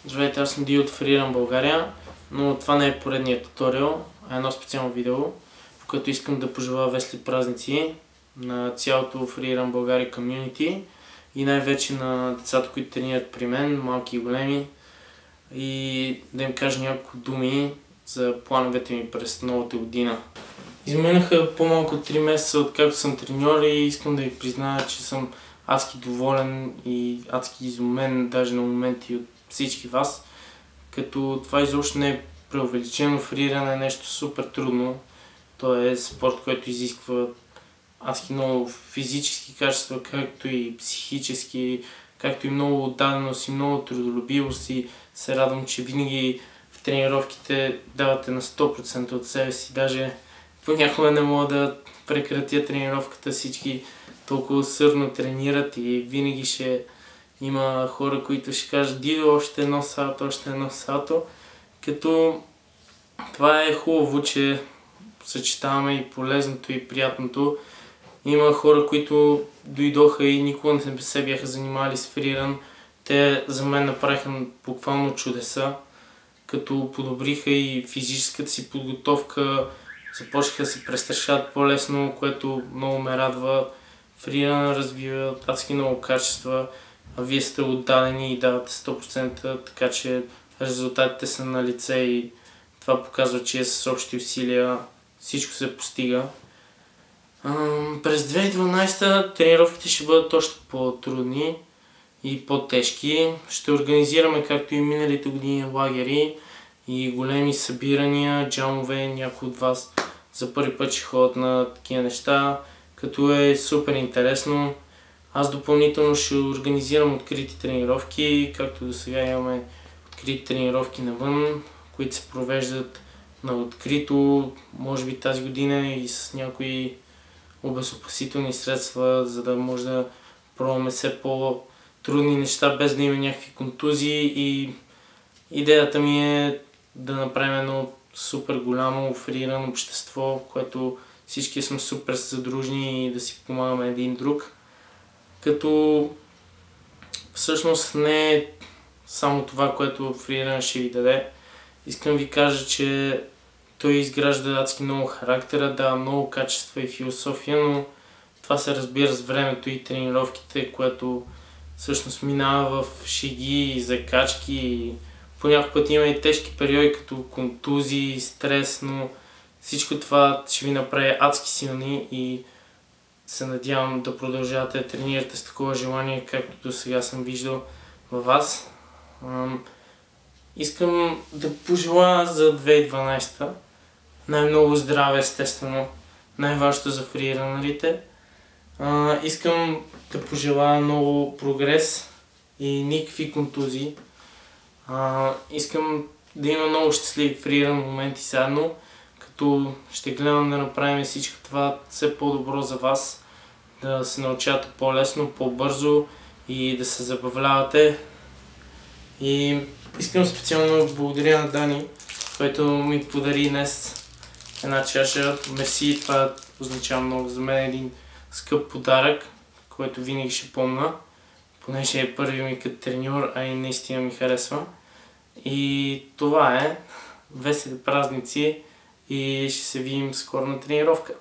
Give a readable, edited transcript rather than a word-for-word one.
Здравейте, аз съм Ди от Freerun България, но това не е поредният туториал, а едно специално видео, в което искам да пожелая весели празници на цялото Freerun България комюнити и най-вече на децата, които тренират при мен, малки и големи, и да им кажа няколко думи за плановете ми през новата година. Изминаха по-малко от 3 месеца откакто съм треньор и искам да ви призная, че съм адски доволен и адски изумен даже на моменти от всички вас, като това изобщо не е преувеличено. Фриране е нещо супер трудно. То е спорт, който изисква адски много физически качества, както и психически, както и много отдаденост и много трудолюбивост, и се радвам, че винаги в тренировките давате на 100% от себе си. Даже понякога не мога да прекратя тренировката, всички толкова усърдно тренират и винаги ще има хора, които ще кажат: Дидо, още едно салто, още едно салто. Като това е хубаво, че съчетаваме и полезното и приятното. Има хора, които дойдоха и никога не се бяха занимавали с фриран. Те за мен направиха буквално чудеса, като подобриха и физическата си подготовка, започнаха да се престрашават по-лесно, което много ме радва. Фриран развива адски много качества, а вие сте отдадени и давате 100%, така че резултатите са на лице и това показва, че с общи усилия всичко се постига. През 2012 тренировките ще бъдат още по-трудни и по-тежки. Ще организираме, както и миналите години, лагери и големи събирания, джамове. Някои от вас за първи път ще ходят на такива неща, като е супер интересно. Аз допълнително ще организирам открити тренировки, както до сега имаме открити тренировки навън, които се провеждат на открито, може би тази година и с някои обезопасителни средства, за да може да пробваме все по-трудни неща, без да има някакви контузии. И идеята ми е да направим едно супер голямо фриран общество, в което всички сме супер съдружни и да си помагаме един друг. Като всъщност не е само това, което фриран ще ви даде. Искам ви кажа, че той изгражда адски много характера, дава много качества и философия, но това се разбира с времето и тренировките, което всъщност минава в шеги и закачки. И понякога пъти има и тежки периоди, като контузии, стрес, но всичко това ще ви направи адски силни и се надявам да продължавате да тренирате с такова желание, както до сега съм виждал във вас. Искам да пожелая за 2012 най-много здраве, естествено, най-важното за фриранерите. Искам да пожелая много прогрес и никакви контузии. Искам да има много щастливи фриран моменти заедно, като ще гледам да направим всичко това все по-добро за вас, да се научавате по-лесно, по-бързо и да се забавлявате. И искам специално да благодаря на Дани, който ми подари днес една чаша. Мерси, това означава много за мен, един скъп подарък, който винаги ще помня, понеже е първи ми като треньор, а и наистина ми харесва. И това е. Весели празници и ще се видим скоро на тренировка.